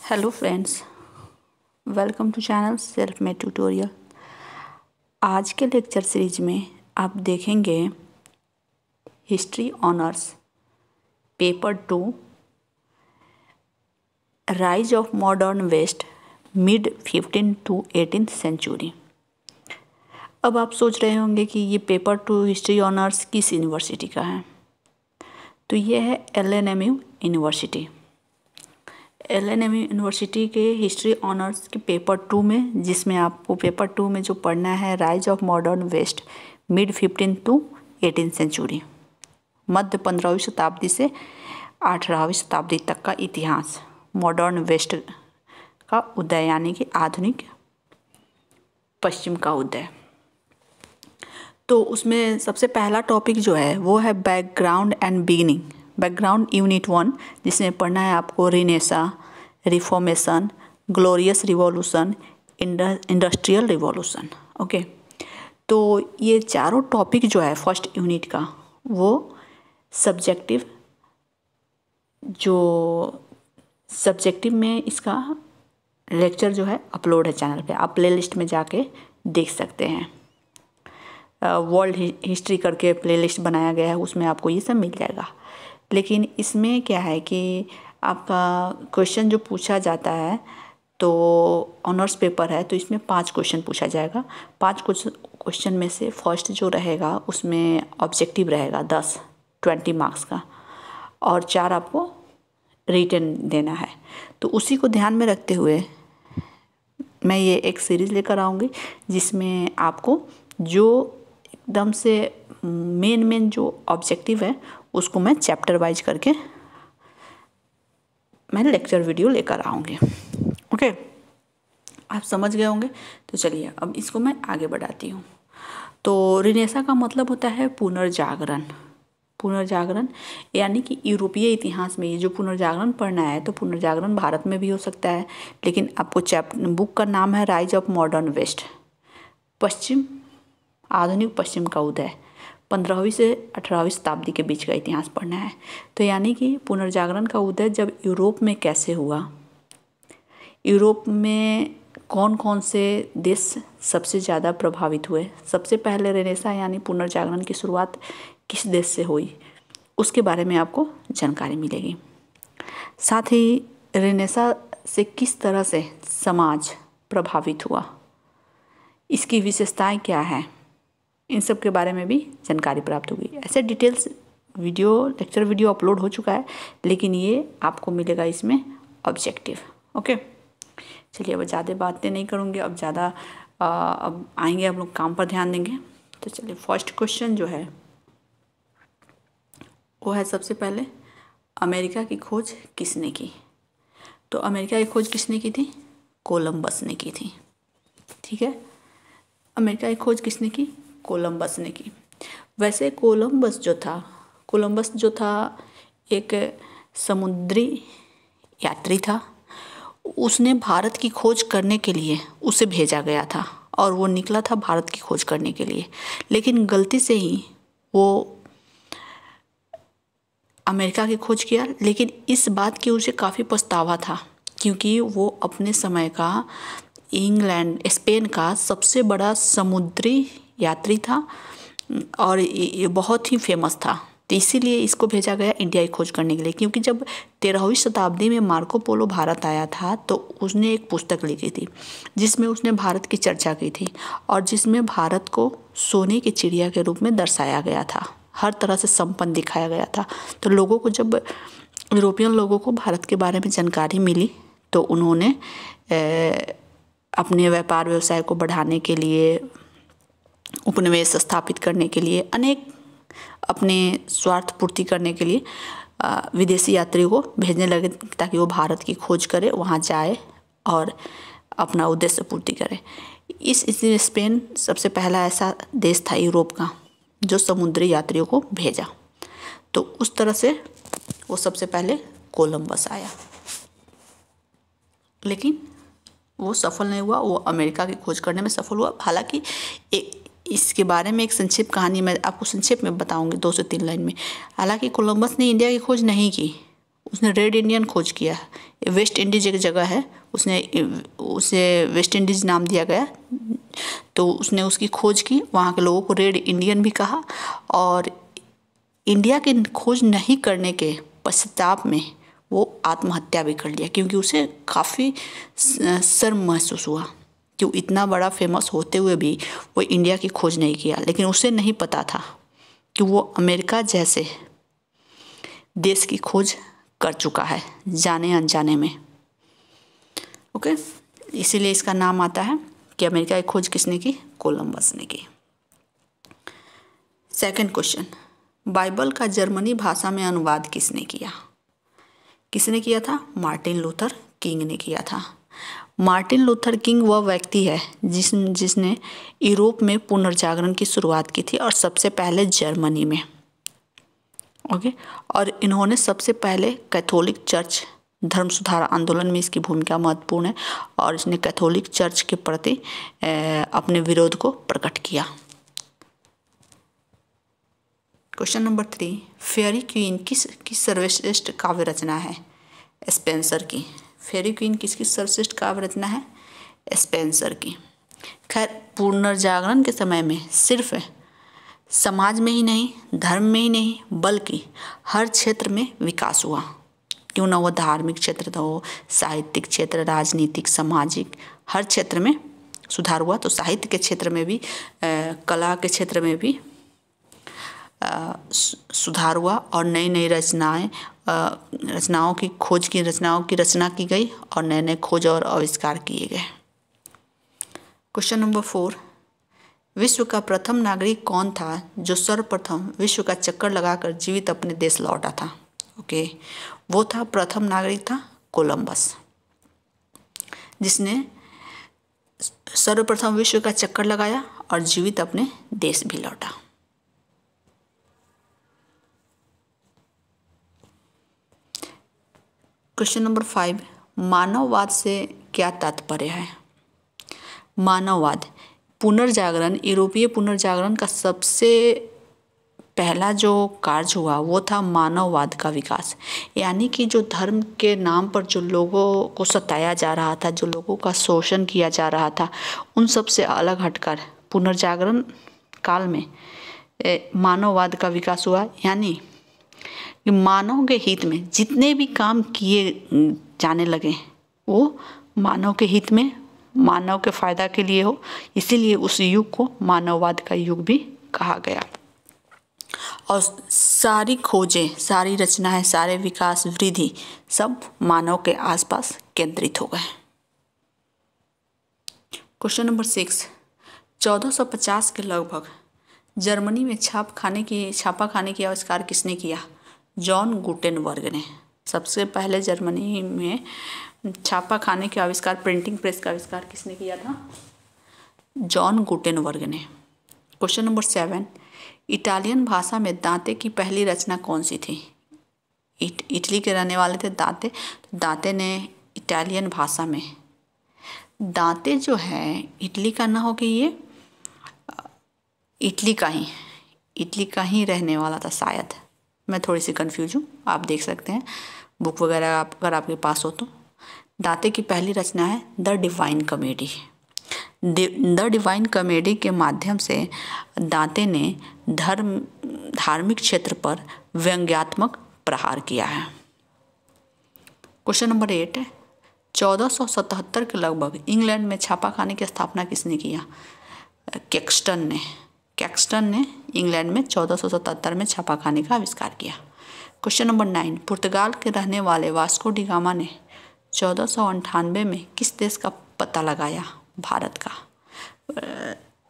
Hello friends, welcome to channel self made tutorial. आज के lecture series में आप देखेंगे history honours paper 2 rise of modern west mid 15 to 18th century. अब आप सोच रहे होंगे कि ये पेपर 2 हिस्ट्री ऑनर्स किस यूनिवर्सिटी का है। तो ये है LNMU यूनिवर्सिटी। LNMU यूनिवर्सिटी के हिस्ट्री ऑनर्स के पेपर 2 में, जिसमें आपको पेपर 2 में जो पढ़ना है rise of modern west mid 15 to 18th century, मध्य 15वीं शताब्दी से 18वीं शताब्दी तक का इतिहास, मॉडर्न वेस्ट का उदय यानी कि आधुनिक पश्चिम का उदय। तो उसमें सबसे पहला टॉपिक जो है वो है background and beginning. Background unit 1, जिसमें पढ़ना है आपको renaissance, reformation, glorious revolution, industrial revolution. Okay, तो ये चारों टॉपिक जो है फर्स्ट यूनिट का वो सब्जेक्टिव में इसका लेक्चर जो है अपलोड है चैनल पे, आप प्लेलिस्ट में जाके देख सकते हैं। वर्ल्ड हिस्ट्री करके प्लेलिस्ट बनाया गया है, उसमें आपको ये सब मिल जाएगा। लेकिन इसमें क्या है कि आपका क्वेश्चन जो पूछा जाता है, तो ऑनर्स पेपर है तो इसमें 5 क्वेश्चन पूछा जाएगा। 5 क्वेश्चन में से फर्स्ट जो रहेगा उसमें ऑब्जेक्टिव रहेगा 20 मार्क्स का, और 4 आपको रिटन देना है। तो उसी को ध्यान में रखते हुए मैं ये एक सीरीज़ लेकर आऊँगी, जिसमें आपको जो एकदम से मेन जो ऑब्जेक्टिव है उसको मैं चैप्टर वाइज करके मैं लेक्चर वीडियो लेकर आऊँगी। ओके, आप समझ गए होंगे। तो चलिए अब इसको मैं आगे बढ़ाती हूँ। तो रिनेसा का मतलब होता है पुनर्जागरण। पुनर्जागरण यानी कि यूरोपीय इतिहास में ये जो पुनर्जागरण पढ़ना है, तो पुनर्जागरण भारत में भी हो सकता है, लेकिन आपको बुक का नाम है राइज ऑफ मॉडर्न वेस्ट, आधुनिक पश्चिम का उदय, 15वीं से 18वीं शताब्दी के बीच का इतिहास पढ़ना है। तो यानी कि पुनर्जागरण का उदय जब यूरोप में कैसे हुआ, यूरोप में कौन कौन से देश सबसे ज़्यादा प्रभावित हुए, सबसे पहले रेनेसा यानी पुनर्जागरण की शुरुआत किस देश से हुई, उसके बारे में आपको जानकारी मिलेगी। साथ ही रेनेसा से किस तरह से समाज प्रभावित हुआ, इसकी विशेषताएं क्या है, इन सब के बारे में भी जानकारी प्राप्त होगी। ऐसे डिटेल्स लेक्चर वीडियो अपलोड हो चुका है, लेकिन ये आपको मिलेगा इसमें ऑब्जेक्टिव। ओके, चलिए अब ज़्यादा बातें नहीं करूँगी, अब आएंगे हम लोग काम पर ध्यान देंगे। तो चलिए फर्स्ट क्वेश्चन जो है वो है सबसे पहले अमेरिका की खोज किसने की। तो अमेरिका की खोज किसने की थी? कोलंबस ने की थी। ठीक है, अमेरिका की खोज किसने की? कोलंबस ने की। वैसे कोलंबस जो था एक समुद्री यात्री था। उसने भारत की खोज करने के लिए उसे भेजा गया था और वो निकला था भारत की खोज करने के लिए, लेकिन गलती से ही वो अमेरिका की खोज किया। लेकिन इस बात की उसे काफ़ी पछतावा था, क्योंकि वो अपने समय का स्पेन का सबसे बड़ा समुद्री यात्री था और ये बहुत ही फेमस था। तो इसीलिए इसको भेजा गया इंडिया की खोज करने के लिए, क्योंकि जब 13वीं शताब्दी में मार्को पोलो भारत आया था तो उसने एक पुस्तक लिखी थी जिसमें उसने भारत की चर्चा की थी, और जिसमें भारत को सोने की चिड़िया के रूप में दर्शाया गया था, हर तरह से संपन्न दिखाया गया था। तो यूरोपियन लोगों को भारत के बारे में जानकारी मिली, तो उन्होंने अपने व्यापार व्यवसाय को बढ़ाने के लिए, उपनिवेश स्थापित करने के लिए, अनेक अपने स्वार्थ पूर्ति करने के लिए विदेशी यात्रियों को भेजने लगे, ताकि वो भारत की खोज करे, वहाँ जाए और अपना उद्देश्य पूर्ति करे। इसलिए स्पेन सबसे पहला ऐसा देश था यूरोप का जो समुद्री यात्रियों को भेजा। तो उस तरह से वो सबसे पहले कोलंबस आया, लेकिन वो सफल नहीं हुआ। वो अमेरिका की खोज करने में सफल हुआ। हालांकि इसके बारे में एक संक्षिप्त कहानी मैं आपको संक्षेप में बताऊंगी 2 से 3 लाइन में। हालांकि कोलंबस ने इंडिया की खोज नहीं की, उसने रेड इंडियन खोज किया। वेस्ट इंडीज एक जगह है, उसने उसे वेस्ट इंडीज नाम दिया गया, तो उसने उसकी खोज की। वहाँ के लोगों को रेड इंडियन भी कहा। और इंडिया की खोज नहीं करने के पश्चाताप में वो आत्महत्या भी कर लिया, क्योंकि उसे काफ़ी शर्म महसूस हुआ कि वो इतना बड़ा फेमस होते हुए भी वो इंडिया की खोज नहीं किया। लेकिन उसे नहीं पता था कि वो अमेरिका जैसे देश की खोज कर चुका है जाने अनजाने में। ओके, इसीलिए इसका नाम आता है कि अमेरिका की खोज किसने की? कोलंबस ने की। सेकंड क्वेश्चन, बाइबल का जर्मनी भाषा में अनुवाद किसने किया? किसने किया था? मार्टिन लूथर किंग ने किया था। मार्टिन लूथर किंग वह व्यक्ति है जिसने यूरोप में पुनर्जागरण की शुरुआत की थी, और सबसे पहले जर्मनी में। ओके, और इन्होंने सबसे पहले कैथोलिक चर्च धर्म सुधार आंदोलन में इसकी भूमिका महत्वपूर्ण है, और इसने कैथोलिक चर्च के प्रति अपने विरोध को प्रकट किया। क्वेश्चन नंबर 3, फेयरी क्वीन किसकी सर्वश्रेष्ठ काव्य रचना है? स्पेंसर की। फेयरी क्वीन किसकी सर्वश्रेष्ठ काव्य रचना है? स्पेंसर की। खैर, पुनर्जागरण के समय में सिर्फ समाज में ही नहीं, धर्म में ही नहीं, बल्कि हर क्षेत्र में विकास हुआ। क्यों ना वो धार्मिक क्षेत्र हो, साहित्यिक क्षेत्र, राजनीतिक, सामाजिक, हर क्षेत्र में सुधार हुआ। तो साहित्य के क्षेत्र में भी, कला के क्षेत्र में भी सुधार हुआ, और नई नई रचनाओं की रचना की गई, और नए नए खोज और आविष्कार किए गए। क्वेश्चन नंबर 4, विश्व का प्रथम नागरिक कौन था जो सर्वप्रथम विश्व का चक्कर लगाकर जीवित अपने देश लौटा था? ओके, वो था, प्रथम नागरिक था कोलंबस, जिसने सर्वप्रथम विश्व का चक्कर लगाया और जीवित अपने देश भी लौटा। क्वेश्चन नंबर 5, मानववाद से क्या तात्पर्य है? मानववाद, पुनर्जागरण, यूरोपीय पुनर्जागरण का सबसे पहला जो कार्य हुआ वो था मानववाद का विकास। यानी कि जो धर्म के नाम पर जो लोगों को सताया जा रहा था, जो लोगों का शोषण किया जा रहा था, उन सब से अलग हटकर पुनर्जागरण काल में मानववाद का विकास हुआ। यानी कि मानव के हित में जितने भी काम किए जाने लगे वो मानव के हित में, मानव के फायदा के लिए हो, इसीलिए उस युग को मानववाद का युग भी कहा गया। और सारी खोजें, सारी रचनाएं, सारे विकास, वृद्धि सब मानव के आसपास केंद्रित हो गए। क्वेश्चन नंबर 6, 1450 के लगभग जर्मनी में छापा खाने की आविष्कार किसने किया? जॉन गुटेनबर्ग ने। सबसे पहले जर्मनी में छापा खाने के आविष्कार, प्रिंटिंग प्रेस का आविष्कार किसने किया था? जॉन गुटेनबर्ग ने। क्वेश्चन नंबर 7, इटालियन भाषा में दांते की पहली रचना कौन सी थी? इटली के रहने वाले थे दांते, तो दांते ने इटालियन भाषा में, दांते जो है इटली का ना हो कि ये इटली का ही रहने वाला था शायद, मैं थोड़ी सी कंफ्यूज हूँ, आप देख सकते हैं बुक वगैरह अगर आपके पास हो तो। दांते की पहली रचना है the divine comedy. The divine comedy के माध्यम से दांते ने धार्मिक क्षेत्र पर व्यंग्यात्मक प्रहार किया है। क्वेश्चन नंबर 8, 1477 के लगभग इंग्लैंड में छापाखाने की स्थापना किसने किया? कैक्सटन ने इंग्लैंड में 1477 में छापाखाने का आविष्कार किया। क्वेश्चन नंबर 9, पुर्तगाल के रहने वाले वास्को डी गामा ने 1498 में किस देश का पता लगाया? भारत का।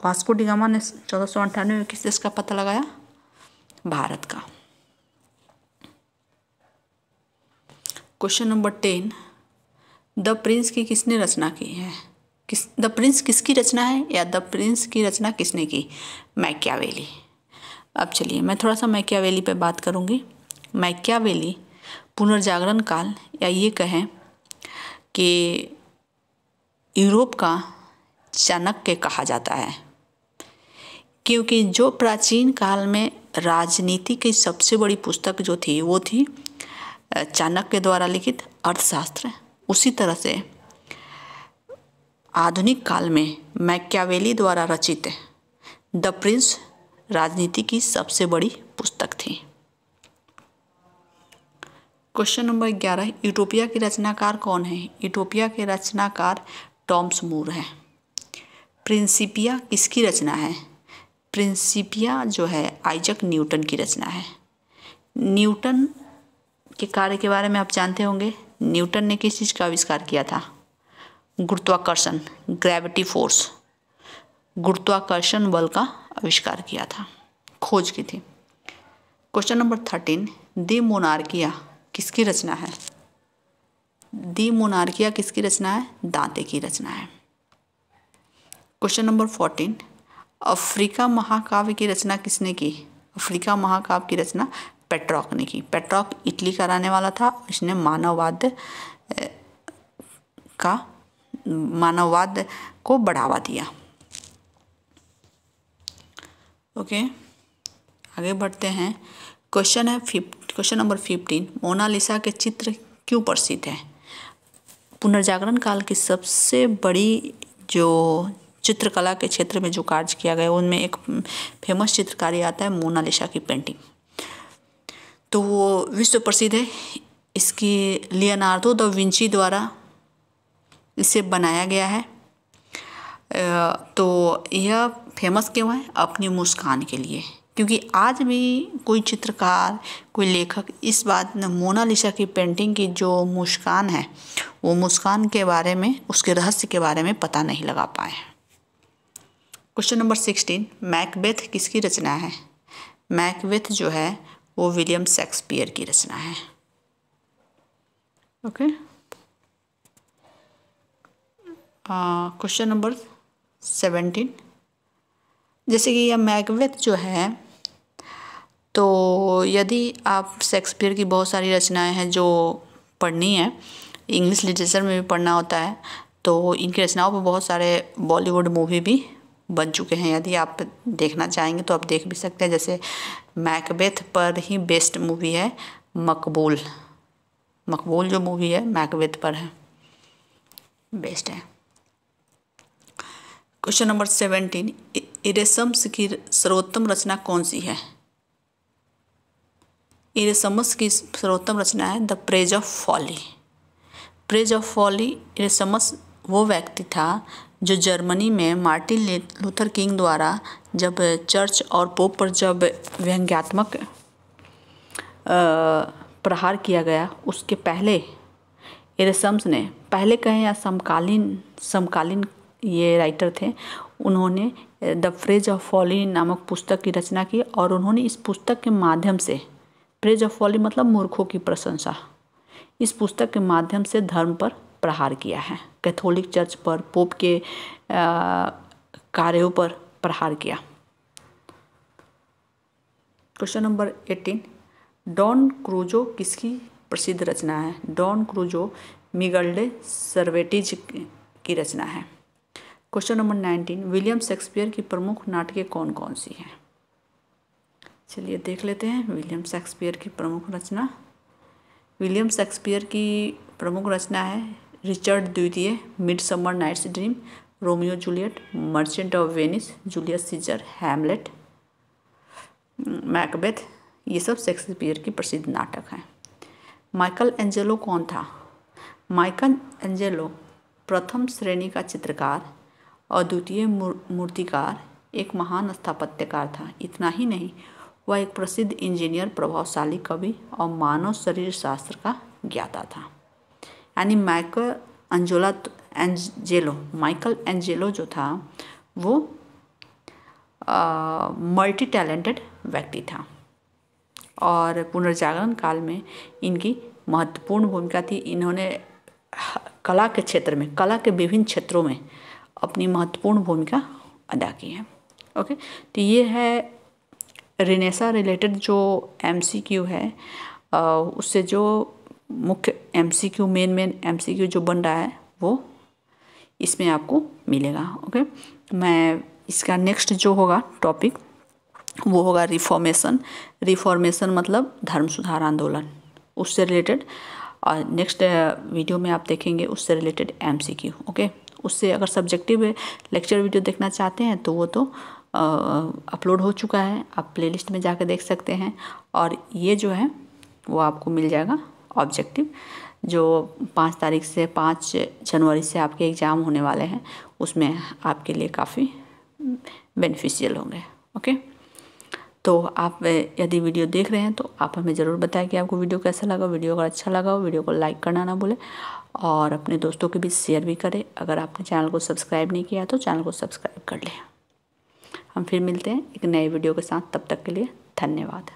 वास्को डी गामा ने 1498 में किस देश का पता लगाया? भारत का। क्वेश्चन नंबर 10, द प्रिंस की किसने रचना की है? द प्रिंस किसकी रचना है, या द प्रिंस की रचना किसने की? मैकियावेली। अब चलिए मैं थोड़ा सा मैकियावेली पे बात करूँगी। मैकियावेली पुनर्जागरण काल, या ये कहें कि यूरोप का चाणक्य कहा जाता है, क्योंकि जो प्राचीन काल में राजनीति की सबसे बड़ी पुस्तक जो थी वो थी चाणक्य द्वारा लिखित अर्थशास्त्र, उसी तरह से आधुनिक काल में मैकियावेली द्वारा रचित द प्रिंस राजनीति की सबसे बड़ी पुस्तक थी। क्वेश्चन नंबर 11, यूटोपिया के रचनाकार कौन है? यूटोपिया के रचनाकार टॉमस मूर है। प्रिंसिपिया किसकी रचना है? प्रिंसिपिया जो है आइजक न्यूटन की रचना है। न्यूटन के कार्य के बारे में आप जानते होंगे। न्यूटन ने किस चीज़ का आविष्कार किया था? गुरुत्वाकर्षण, ग्रेविटी फोर्स, गुरुत्वाकर्षण बल का आविष्कार किया था, खोज की थी। क्वेश्चन नंबर 13, दी मोनार्किया किसकी रचना है? दी मोनार्किया किसकी रचना है? दांते की रचना है। क्वेश्चन नंबर 14, अफ्रीका महाकाव्य की रचना किसने की? अफ्रीका महाकाव्य की रचना पेट्रॉक ने की। पेट्रॉक इटली का रहने वाला था। इसने मानववाद को बढ़ावा दिया। ओके, आगे बढ़ते हैं। क्वेश्चन नंबर 15, मोनालिसा के चित्र क्यों प्रसिद्ध है? पुनर्जागरण काल की सबसे बड़ी जो चित्रकला के क्षेत्र में जो कार्य किया गया उनमें एक फेमस चित्रकारी आता है मोनालिसा की पेंटिंग, तो वो विश्व प्रसिद्ध है। इसकी लियोनार्डो दा विंची द्वारा इसे बनाया गया है। तो यह फेमस क्यों है? अपनी मुस्कान के लिए, क्योंकि आज भी कोई चित्रकार, कोई लेखक इस बात मोनालिसा की पेंटिंग की जो मुस्कान है, वो मुस्कान के बारे में, उसके रहस्य के बारे में पता नहीं लगा पाए। क्वेश्चन नंबर 16, मैकबेथ किसकी रचना है? मैकबेथ जो है वो विलियम शेक्सपियर की रचना है। ओके, क्वेश्चन नंबर 17, जैसे कि यह मैकबेथ जो है, तो यदि आप शेक्सपियर की बहुत सारी रचनाएं हैं जो पढ़नी है, इंग्लिश लिटरेचर में भी पढ़ना होता है, तो इनकी रचनाओं पर बहुत सारे बॉलीवुड मूवी भी बन चुके हैं। यदि आप देखना चाहेंगे तो आप देख भी सकते हैं। जैसे मैकबेथ पर ही बेस्ट मूवी है मकबूल। मकबूल जो मूवी है मैकबेथ पर है, बेस्ट है। क्वेश्चन नंबर 17, इरेसम्स की सर्वोत्तम रचना कौन सी है? इरेसमस की सर्वोत्तम रचना है the praise of folly. Praise of folly, Erasmus वो व्यक्ति था जो जर्मनी में मार्टिन लूथर किंग द्वारा जब चर्च और पोप पर जब व्यंग्यात्मक प्रहार किया गया, उसके पहले इरेसम्स ने, पहले कहें या समकालीन ये राइटर थे, उन्होंने द प्रेज ऑफ फॉली नामक पुस्तक की रचना की। और उन्होंने इस पुस्तक के माध्यम से, प्रेज ऑफ फॉली मतलब मूर्खों की प्रशंसा, इस पुस्तक के माध्यम से धर्म पर प्रहार किया है। कैथोलिक चर्च पर, पोप के कार्यों पर प्रहार किया। क्वेश्चन नंबर 18, डॉन क्रूजो किसकी प्रसिद्ध रचना है? डॉन क्रूजो मिगेल डे सर्वेंटीज की रचना है। क्वेश्चन नंबर 19, विलियम शेक्सपियर की प्रमुख नाटकें कौन कौन सी हैं? चलिए देख लेते हैं विलियम शेक्सपियर की प्रमुख रचना। विलियम शेक्सपियर की प्रमुख रचना है रिचर्ड द्वितीय, Midsummer Night's Dream, Romeo Juliet, Merchant of Venice, Julius Caesar, Hamlet, Macbeth, ये सब शेक्सपियर की प्रसिद्ध नाटक हैं। माइकल एंजेलो कौन था? माइकल एंजेलो प्रथम श्रेणी का चित्रकार, अद्वितीय मूर्तिकार, एक महान स्थापत्यकार था। इतना ही नहीं, वह एक प्रसिद्ध इंजीनियर, प्रभावशाली कवि और मानव शरीर शास्त्र का ज्ञाता था। यानी माइकल एंजेलो जो था वो मल्टी टैलेंटेड व्यक्ति था और पुनर्जागरण काल में इनकी महत्वपूर्ण भूमिका थी। इन्होंने कला के क्षेत्र में, कला के विभिन्न क्षेत्रों में अपनी महत्वपूर्ण भूमिका अदा की है। ओके, तो ये है रेनेसा रिलेटेड जो MCQ है, उससे जो मुख्य MCQ, मेन MCQ जो बन रहा है वो इसमें आपको मिलेगा। ओके, मैं इसका नेक्स्ट जो होगा टॉपिक वो होगा रिफॉर्मेशन। रिफॉर्मेशन मतलब धर्म सुधार आंदोलन, उससे रिलेटेड, और नेक्स्ट वीडियो में आप देखेंगे उससे रिलेटेड MCQ। ओके, उससे अगर सब्जेक्टिव लेक्चर वीडियो देखना चाहते हैं तो वो तो अपलोड हो चुका है, आप प्लेलिस्ट में जाकर देख सकते हैं। और ये जो है वो आपको मिल जाएगा ऑब्जेक्टिव, जो 5 जनवरी से आपके एग्ज़ाम होने वाले हैं, उसमें आपके लिए काफ़ी बेनिफिशियल होंगे। ओके, तो आप यदि वीडियो देख रहे हैं तो आप हमें ज़रूर बताएं कि आपको वीडियो कैसा लगा। वीडियो अगर अच्छा लगा हो वीडियो को लाइक करना ना भूलें और अपने दोस्तों के बीच शेयर भी करें। अगर आपने चैनल को सब्सक्राइब नहीं किया तो चैनल को सब्सक्राइब कर लें। हम फिर मिलते हैं एक नए वीडियो के साथ, तब तक के लिए धन्यवाद।